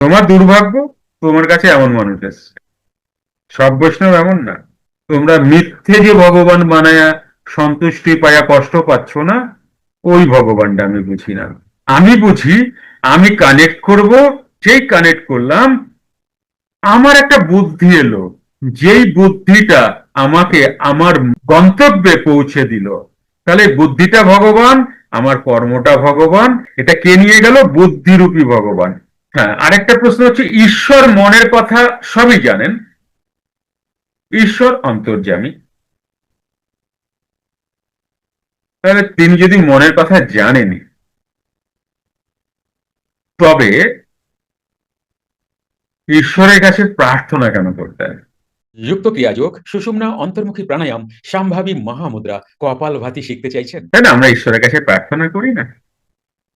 তোমার দুর্ভাগ্য, তোমার কাছে এমন মানুষ এসছে। সব বৈষ্ণব এমন না। তোমরা মিথ্যে যে ভগবান বানায়া সন্তুষ্টি পায়া কষ্ট পাচ্ছ না, ওই ভগবানটা আমি বুঝি না। আমি বুঝি, আমি কানেক্ট করব, যেই কানেক্ট করলাম আমার একটা বুদ্ধি এলো, যেই বুদ্ধিটা আমাকে আমার গন্তব্যে পৌঁছে দিল। তাহলে বুদ্ধিটা ভগবান, আমার কর্মটা ভগবান। এটা কে নিয়ে গেল? বুদ্ধিরূপী ভগবান। হ্যাঁ, আরেকটা প্রশ্ন হচ্ছে, ঈশ্বর মনের কথা সবই জানেন। ঈশ্বর অন্তর্যামী। তাহলে তিনি যদি মনের কথা জানেনি, তবে ঈশ্বরের কাছে প্রার্থনা কেন করতে হয়? যুক্ত ক্রিয়াযোগ, সুষুম্না অন্তর্মুখী প্রাণায়াম, সম্ভাবী মহামুদ্রা, কপালভাতি শিখতে চাইছেন? তাই না? আমরা ঈশ্বরের কাছে প্রার্থনা করি না,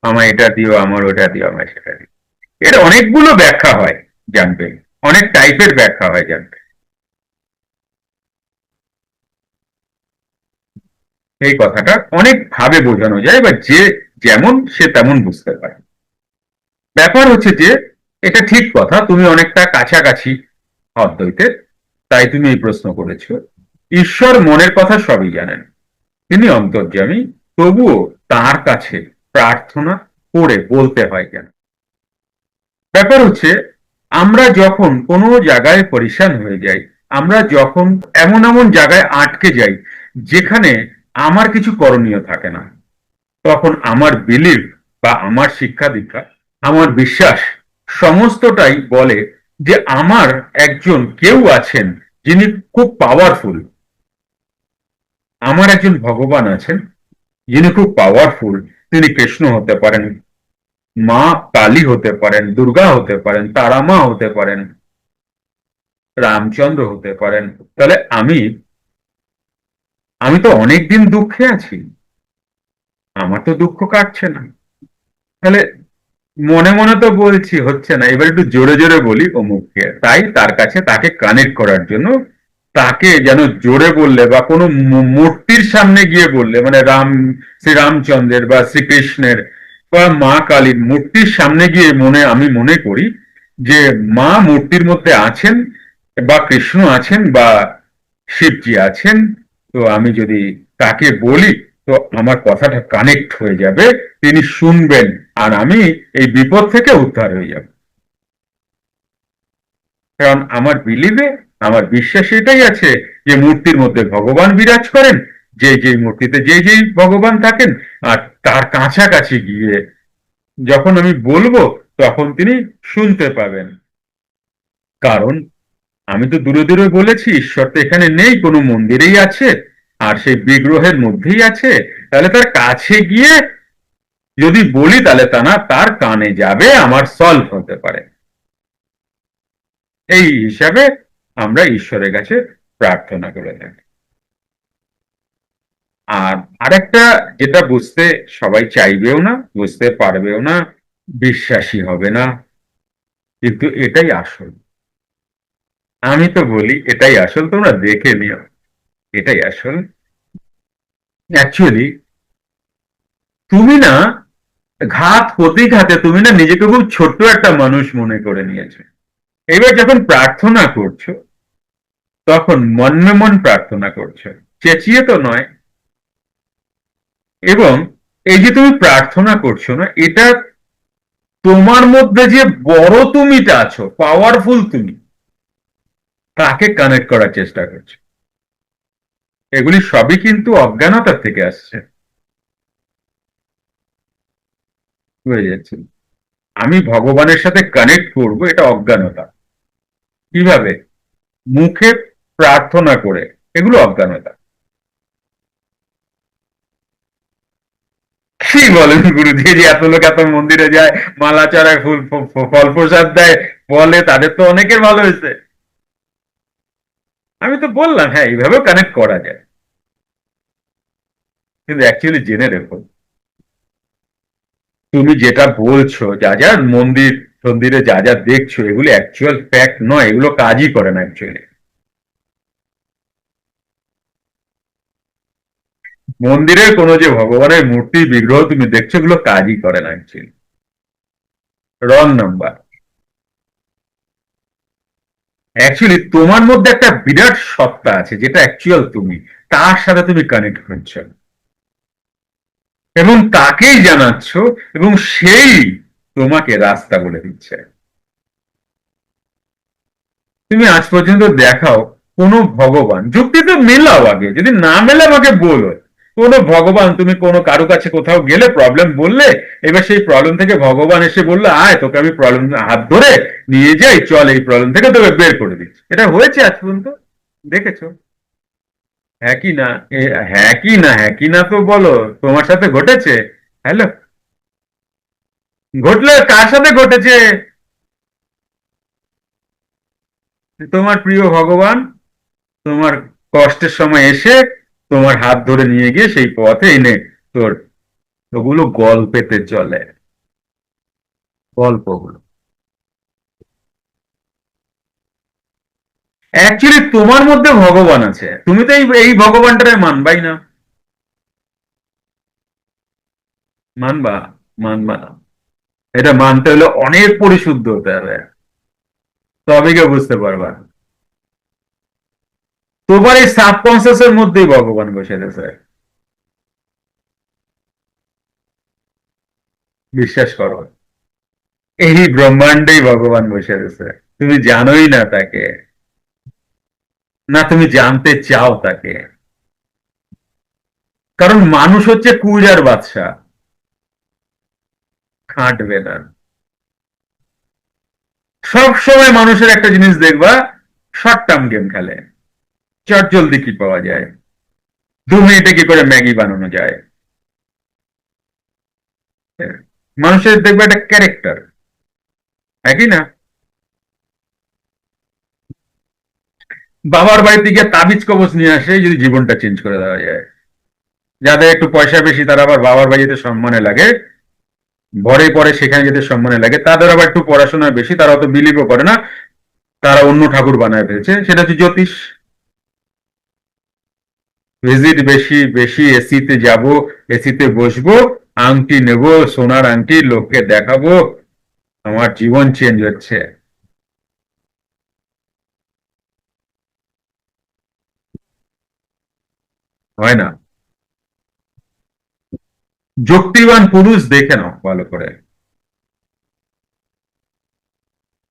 আমার এটা দিও, আমার ওটা দিও, আমার সেটা দিও। এর অনেকগুলো ব্যাখ্যা হয়, জানবে। অনেক টাইপের ব্যাখ্যা হয়, জানবে। এই কথাটা অনেক ভাবে বোঝানো যায়, বা যে যেমন সে তেমন বুঝতে পারে। ব্যাপার হচ্ছে যে, এটা ঠিক কথা, তুমি অনেকটা কাছাকাছি অদ্বৈতের, তাই তুমি এই প্রশ্ন করেছো। ঈশ্বর মনের কথা সবই জানেন, তিনি অন্তর্যামী, তবুও তার কাছে প্রার্থনা করে বলতে হয় কেন? ব্যাপার হচ্ছে, আমরা যখন কোনো জায়গায় পরিশান হয়ে যাই, আমরা যখন এমন এমন জায়গায় আটকে যাই যেখানে আমার কিছু করণীয় থাকে না, তখন আমার বিলিভ বা আমার শিক্ষা দীক্ষা, আমার বিশ্বাস সমস্তটাই বলে যে আমার একজন কেউ আছেন যিনি খুব পাওয়ারফুল। আমার একজন ভগবান আছেন যিনি খুব পাওয়ারফুল। তিনি কৃষ্ণ হতে পারেন, মা কালী হতে পারেন, দুর্গা হতে পারেন, তারা মা হতে পারেন, রামচন্দ্র হতে পারেন। তাহলে আমি আমি তো অনেকদিন দুঃখে আছি, আমার তো দুঃখ কাটছে না। তাহলে মনে মনে তো বলছি হচ্ছে না, এবার একটু জোরে জোরে বলি অমুককে, তাই তার কাছে তাকে কানেক্ট করার জন্য তাকে যেন জোরে বললে বা কোনো মূর্তির সামনে গিয়ে বললে, মানে শ্রী রামচন্দ্রের বা শ্রীকৃষ্ণের বা মা কালীর মূর্তির সামনে গিয়ে আমি মনে করি যে মা মূর্তির মধ্যে আছেন, বা কৃষ্ণ আছেন, বা শিবজি আছেন। তো আমি যদি তাকে বলি, তো আমার কথাটা কানেক্ট হয়ে যাবে, তিনি শুনবেন, আর আমি এই বিপদ থেকে উদ্ধার হয়ে যাব। কারণ আমার বিলিভে, আমার বিশ্বাস এটাই আছে যে মূর্তির মধ্যে ভগবান বিরাজ করেন, যে যে মূর্তিতে যে যেই ভগবান থাকেন, আর তার কাছাকাছি গিয়ে যখন আমি বলবো, তখন তিনি শুনতে পাবেন। কারণ আমি তো দূরে দূরে বলেছি, ঈশ্বর তো এখানে নেই, কোনো মন্দিরেই আছে, আর সেই বিগ্রহের মধ্যেই আছে। তাহলে তার কাছে গিয়ে যদি বলি, তাহলে তা না তার কানে যাবে, আমার সলভ হতে পারে। এই হিসাবে আমরা ঈশ্বরের কাছে প্রার্থনা করে থাকি। আর আরেকটা যেটা বুঝতে সবাই চাইবেও না, বুঝতে পারবেও না, বিশ্বাসী হবে না, কিন্তু এটাই আসল। আমি তো বলি এটাই আসল, তোমরা দেখে নিও, এটাই আসল। অ্যাকচুয়ালি তুমি না ঘাত প্রতিঘাতে তুমি না নিজেকে খুব ছোট্ট একটা মানুষ মনে করে নিয়েছো। এবার যখন প্রার্থনা করছো, তখন মনে মন প্রার্থনা করছো, চেঁচিয়ে তো নয়। এবং এই যে তুমি প্রার্থনা করছো না, এটা তোমার মধ্যে যে বড় তুমিটা আছো, পাওয়ারফুল তুমি, তাকে কানেক্ট করার চেষ্টা করছো। এগুলি সবই কিন্তু অজ্ঞানতার থেকে আসছে, বুঝে যাচ্ছে। আমি ভগবানের সাথে কানেক্ট করব, এটা অজ্ঞানতা। কিভাবে? মুখে প্রার্থনা করে, এগুলো অজ্ঞানতা। কি বলেন গুরুজি, যে এত লোক এত মন্দিরে যায়, মালা চড়ায়, ফুল ফল প্রসাদ দেয়, বলে তাদের তো অনেকের ভালো হয়েছে। আমি তো বললাম হ্যাঁ, এইভাবেও কানেক্ট করা যায়, কিন্তু অ্যাকচুয়ালি জেনে রেখো, তুমি যেটা বলছো, যা যা মন্দির মন্দিরে যা যা দেখছো, এগুলো অ্যাকচুয়াল ফ্যাক্ট নয়, এগুলো কাজই করে না অ্যাকচুয়ালি। মন্দিরের কোনো যে ভগবানের মূর্তি বিগ্রহ তুমি দেখছো, এগুলো কাজই করে না অ্যাকচুয়ালি। Wrong number. অ্যাকচুয়ালি তোমার মধ্যে একটা বিরাট সত্তা আছে যেটা অ্যাকচুয়াল তুমি, তার সাথে তুমি কানেক্ট করছো এবং তাকেই জানাচ্ছ, এবং সেই তোমাকে রাস্তা বলে দিচ্ছে। তুমি আজ পর্যন্ত দেখাও কোনো ভগবান, যুক্তিতে মেলাও, আগে যদি না মেলে আমাকে বলো, কোনো ভগবান, তুমি কোনো কারো কাছে কোথাও গেলে প্রবলেম বললে, এবার সেই প্রবলেম থেকে ভগবান এসে বললো আয় তোকে আমি প্রবলেম হাত ধরে নিয়ে যাই, চল এই প্রবলেম থেকে তোকে বের করে দিচ্ছি, এটা হয়েছে আজ পর্যন্ত? দেখেছো? হ্যাঁ কি না? হ্যাঁ কি না, হ্যাঁ কি না তো বলো, তোমার সাথে ঘটেছে? হ্যালো, ঘটলে কার সাথে ঘটেছে? তোমার প্রিয় ভগবান তোমার কষ্টের সময় এসে তোমার হাত ধরে নিয়ে গিয়ে সেই পথে এনে তোর, ওগুলো গল্পেতে চলে, গল্পগুলো। অ্যাকচুয়ালি তোমার মধ্যে ভগবান আছে, তুমি তো এই ভগবানটারে মানবাই না। মানবা? মানবা না। এটা মানতে হলে অনেক পরিশুদ্ধ হতে হবে, তবে কেউ বুঝতে পারবা। তোমার এই সাবকনসিয়াস এর মধ্যেই ভগবান বসে গেছে, বিশ্বাস করো। এই ব্রহ্মাণ্ডেই ভগবান বসে গেছে, তুমি জানোই না তাকে, না তুমি জানতে চাও তাকে। কারণ মানুষ হচ্ছে কুইরার বাদশা, খাটবে না। সব সময় মানুষের একটা জিনিস দেখবা, শর্ট টার্ম গেম খেলে, চট জলদি কি পাওয়া যায়, 2 মিনিটে কি করে ম্যাগি বানানো যায়। মানুষের দেখবে একটা ক্যারেক্টার, একই না? বাবার বাড়িতে গিয়ে তাবিজ কবচ নিয়ে আসে যদি জীবনটা চেঞ্জ করে দেওয়া যায়। যাদের একটু পয়সা বেশি তারা আবার বাবার বাড়িতে সম্মানে লাগে, ভরে পরে সেখানে যেতে সম্মানে লাগে, তাদের আবার একটু পড়াশোনা বেশি, তারা অত বিলিভও করে না, তারা অন্য ঠাকুর বানায় ফেলছে, সেটা হচ্ছে জ্যোতিষ। ভিজিট বেশি বেশি, এসিতে যাব, এসিতে বসবো, আংটি নেব, সোনার আংটি লোককে দেখাবো, আমার জীবন চেঞ্জ হচ্ছে। হয় না। যুক্তিবান পুরুষ দেখে নাও ভালো করে,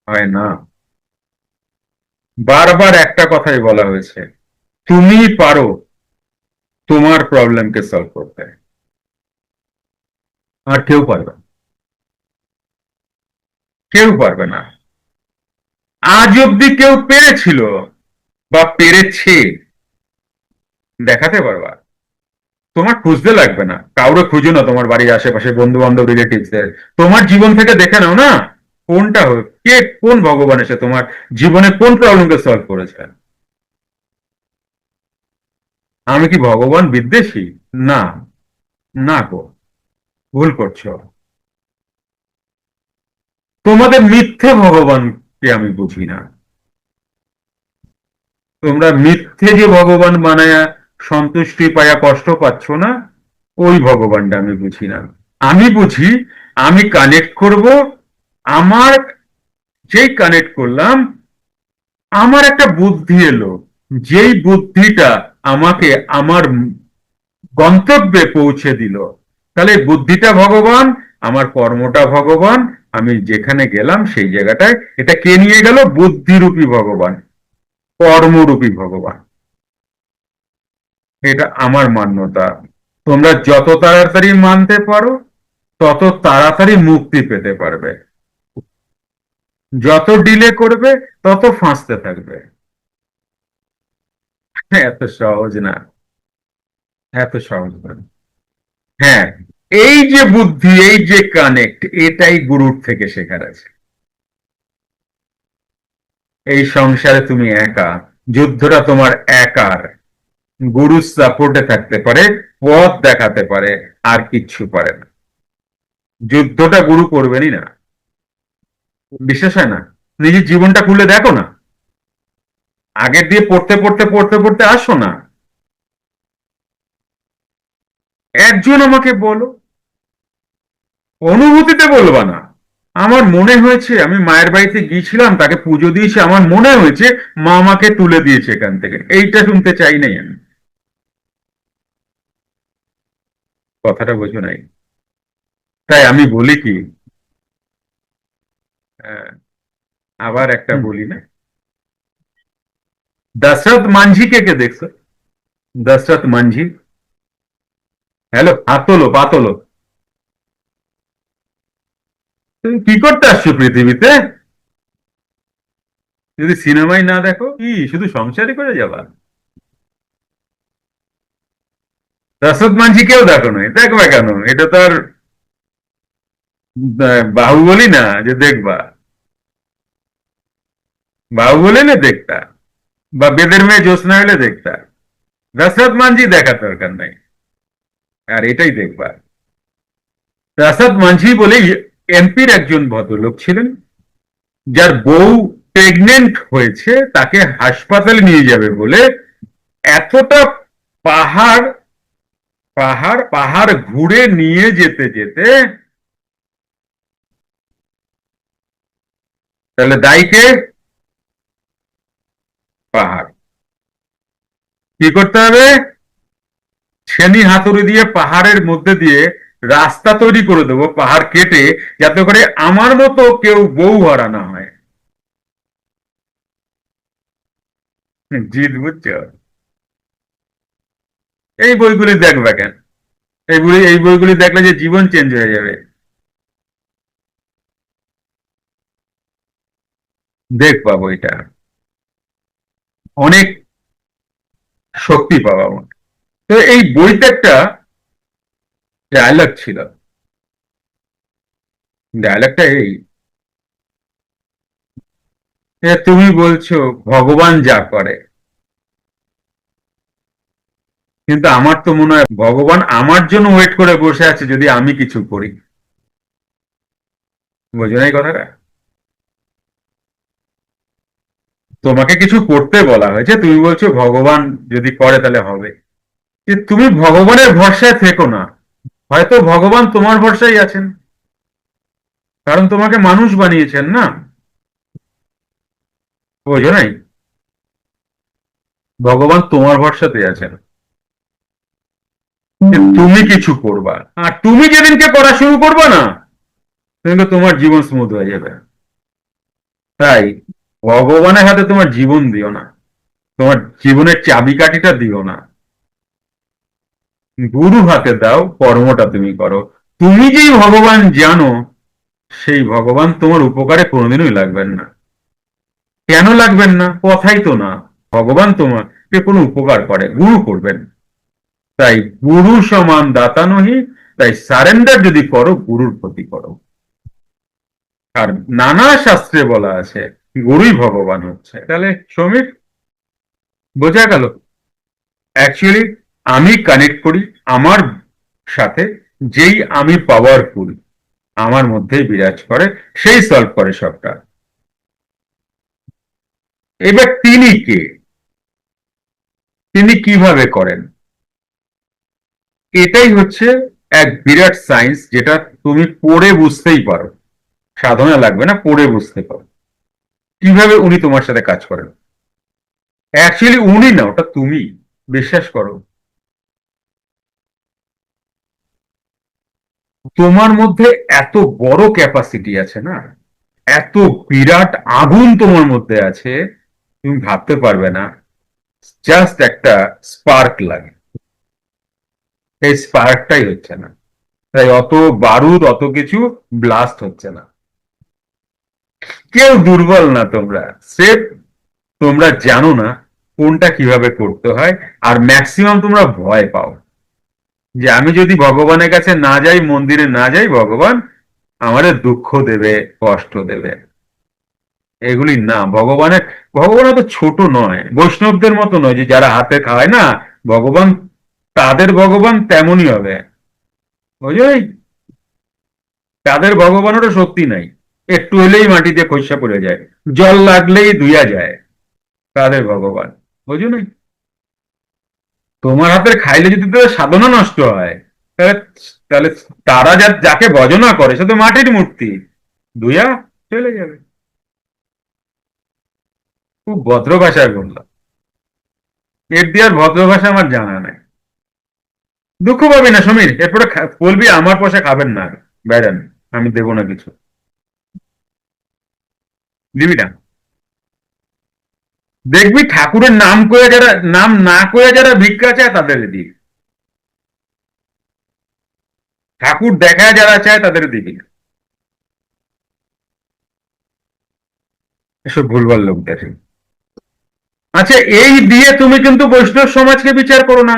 হয় না। বারবার একটা কথাই বলা হয়েছে, তুমি পারো তোমার প্রবলেমকে সলভ করতে, আর কেউ পারবে না, কেউ পারবে না। আজ অব্দি কেউ পেরেছিল বা পেরেছে, দেখাতে পারবা? তোমার খুঁজতে লাগবে না, কাউরে খুঁজো না, তোমার বাড়ির আশেপাশে বন্ধু বান্ধব রিলেটিভসদের, তোমার জীবন থেকে দেখে নাও না, কোনটা কে, কোন ভগবান এসে তোমার জীবনে কোন প্রবলেমকে সলভ করেছে। আমি কি ভগবান বিদ্বেষী? না, না গো, ভুল করছো। তোমাদের মিথ্যে ভগবানকে আমি বুঝি না, তোমরা মিথ্যে যে ভগবান বানায়া সন্তুষ্টি পায়া কষ্ট পাচ্ছ না, ওই ভগবানটা আমি বুঝি না। আমি বুঝি, আমি কানেক্ট করব, আমার, যেই কানেক্ট করলাম, আমার একটা বুদ্ধি এলো, যেই বুদ্ধিটা আমাকে আমার গন্তব্যে পৌঁছে দিল, তাহলে বুদ্ধিটা ভগবান, আমার কর্মটা ভগবান, আমি যেখানে গেলাম সেই জায়গাটায় এটা কে নিয়ে গেল? বুদ্ধিরূপী ভগবান, কর্মরূপী ভগবান। এটা আমার মান্যতা। তোমরা যত তাড়াতাড়ি মানতে পারো তত তাড়াতাড়ি মুক্তি পেতে পারবে, যত ডিলে করবে তত ফাঁসতে থাকবে। এত সহজ না, এত সহজ না। হ্যাঁ, এই যে বুদ্ধি, এই যে কানেক্ট, এটাই গুরুর থেকে শেখার আছে। এই সংসারে তুমি একা, যুদ্ধটা তোমার একার, গুরু সাপোর্টে থাকতে পারে, পথ দেখাতে পারে, আর কিচ্ছু পারে না। যুদ্ধটা গুরু করবেনই না, বিশ্বাস হয় না? নিজের জীবনটা খুলে দেখো না, আগের দিয়ে পড়তে পড়তে পড়তে পড়তে আসো না, একজন আমাকে বলো, অনুভূতিতে বলবা না, আমার মনে হয়েছে আমি মায়ের বাড়িতে গিয়েছিলাম, তাকে পুজো দিয়েছি, আমার মনে হয়েছে মা আমাকে তুলে দিয়েছে এখান থেকে। এইটা শুনতে চাই নাই আমি। কথাটা বোঝো নাই? তাই আমি বলি কি, আহ, আবার একটা হুম। বলি না, দশরথ মাঝি কে কে দেখছো? দশরথ মাঝি। হ্যালো, হাত তোলো, পা তোলো। তুমি কি করতে আসছো পৃথিবীতে? যদি সিনেমাই না দেখো, কি শুধু সংসারই করে যাবা? দশরথ মাঝি কেউ দেখো নাই, দেখবা কেন? এটা তো আর বাহুবলী না যে দেখবা। বাহুবলী না দেখতা, বা বেদের মেয়ে জ্যোৎস্না হলে দেখতা। দশরথ মাঝি দেখার দরকার নাই, আর এটাই দেখবা। দশরথ মাঝি বলে এমপির একজন ভদ্রলোক ছিলেন, যার বউ প্রেগনেন্ট হয়েছে, তাকে হাসপাতালে নিয়ে যাবে বলে এতটা পাহাড় পাহাড় পাহাড় ঘুরে নিয়ে যেতে যেতে, তাহলে দায়ীকে? পাহাড়। কি করতে হবে? ছেনি হাতুড়ি দিয়ে পাহাড়ের মধ্যে দিয়ে রাস্তা তৈরি করে দেবো, পাহাড় কেটে, যাতে করে আমার মতো কেউ বউ হারা না হয়। জিদ, বুঝছো? এই বইগুলি দেখবে কেন? এই বইগুলি দেখলে যে জীবন চেঞ্জ হয়ে যাবে। দেখবা বইটা, অনেক শক্তি পাওয়া আমার। তো এই বইতে একটা ডায়লগ ছিল। ডায়লগটা এই যে, তুমি বলছো ভগবান যা করে, কিন্তু আমার তো মনে হয় ভগবান আমার জন্য ওয়েট করে বসে আছে যদি আমি কিছু করি। বোঝো না এই কথাটা? তোমাকে কিছু করতে বলা হয়েছে, তুমি বলছো ভগবান যদি করে তাহলে হবে। যে তুমি ভগবানের ভরসায় থেকো না, হয়তো ভগবান তোমার ভরসায় আছেন, কারণ তোমাকে মানুষ বানিয়েছেন না। বোঝো নাই? ভগবান তোমার ভরসাতে আছেন, যে তুমি কিছু করবা। আর তুমি যেদিনকে করা শুরু করবা না, সেদিনকে তোমার জীবন স্মুথ হয়ে যাবে। তাই ভগবানের হাতে তোমার জীবন দিও না, তোমার জীবনের চাবিকাঠিটা দিও না, গুরু হাতে দাও, কর্মটা তুমি করো। তুমি যেই ভগবান জানো, সেই ভগবান তোমার উপকারে কোনোদিনই লাগবেন না। কেন লাগবেন না? কথাই তো না। ভগবান তোমাকে কোনো উপকার করে, গুরু করবেন। তাই গুরু সমান দাতা নহি, তাই সারেন্ডার যদি করো, গুরুর প্রতি করো। আর নানা শাস্ত্রে বলা আছে গুরুই ভগবান হচ্ছে। তাহলে সমীর, বোঝা গেল? অ্যাকচুয়ালি আমি কানেক্ট করি আমার সাথে, যেই আমি পাওয়ারফুল আমার মধ্যেই বিরাজ করে, সেই সলভ করে সবটা। এবার তিনি কে, তিনি কিভাবে করেন? এটাই হচ্ছে এক বিরাট সায়েন্স, যেটা তুমি পড়ে বুঝতেই পারো। সাধনা লাগবে না, পড়ে বুঝতে পারো কিভাবে উনি তোমার সাথে কাজ করেন। অ্যাকচুয়ালি উনি না, ওটা তুমি, বিশ্বাস করো। তোমার মধ্যে এত বড় ক্যাপাসিটি আছে না, এত বিরাট আগুন তোমার মধ্যে আছে, তুমি ভাবতে পারবে না। জাস্ট একটা স্পার্ক লাগে, এই স্পার্কটাই হচ্ছে না। তাই অত বারুদ, অত কিছু ব্লাস্ট হচ্ছে না। কেউ দুর্বল না তোমরা, স্রেফ তোমরা জানো না কোনটা কিভাবে করতে হয়। আর ম্যাক্সিমাম তোমরা ভয় পাও, যে আমি যদি ভগবানের কাছে না যাই, মন্দিরে না যাই, ভগবান আমাদের দুঃখ দেবে, কষ্ট দেবে। এগুলি না, ভগবান তো ছোট নয়, বৈষ্ণবদের মতো নয় যে যারা হাতে খায় না ভগবান, তাদের ভগবান তেমনই হবে। বুঝলি? তাদের ভগবানেরও শক্তি নাই, একটু হলেই মাটিতে খসা পড়ে যায়, জল লাগলেই ধুয়া যায়। তাদের ভগবান, বুঝো নাই? তোমার হাতের খাইলে যদি তোর সাধনা নষ্ট হয়, তাহলে তাহলে তারা যাকে ভজনা করে সে তো মাটির মূর্তি। ধুইয়া চলে যাবে। খুব ভদ্র ভাষায় বললাম, এর দিয়ে আর ভদ্র ভাষা আমার জানা নাই। দুঃখ পাবি না সমীর, এরপরে বলবি আমার পয়সা খাবেন না, বেড়ান, আমি দেবো না কিছু। দিবি না? দেখবি ঠাকুরের নাম করে যারা, নাম না করে যারা ভিক্ষা চায় তাদের দিবি, ঠাকুর দেখায় যারা চায় তাদের দিবি না। এসব ভুলভাল লোকদের। আচ্ছা, এই দিয়ে তুমি কিন্তু বৈষ্ণব সমাজকে বিচার করো না,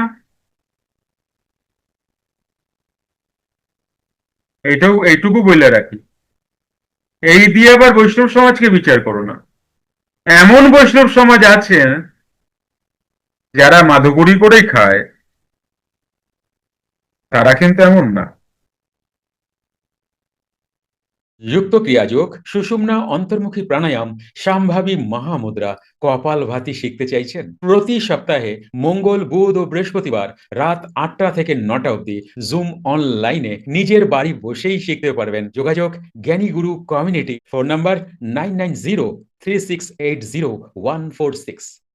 এইটুকু বলে রাখি। এই দিয়ে আবার বৈষ্ণব সমাজকে বিচার করো না। এমন বৈষ্ণব সমাজ আছে যারা মাধুকরী করেই খায়, তারা কিন্তু এমন না। যুক্ত ক্রিয়াযোগ, সুষুম্না অন্তর্মুখী প্রাণায়াম, সামভাবী মহামুদ্রা, কপালভাতি শিখতে চাইছেন? প্রতি সপ্তাহে মঙ্গল, বুধ ও বৃহস্পতিবার রাত 8টা থেকে 9টা অবধি জুম অনলাইনে নিজের বাড়ি বসেই শিখতে পারবেন। যোগাযোগ জ্ঞানী গুরু কমিউনিটি, ফোন নাম্বার 9903680146।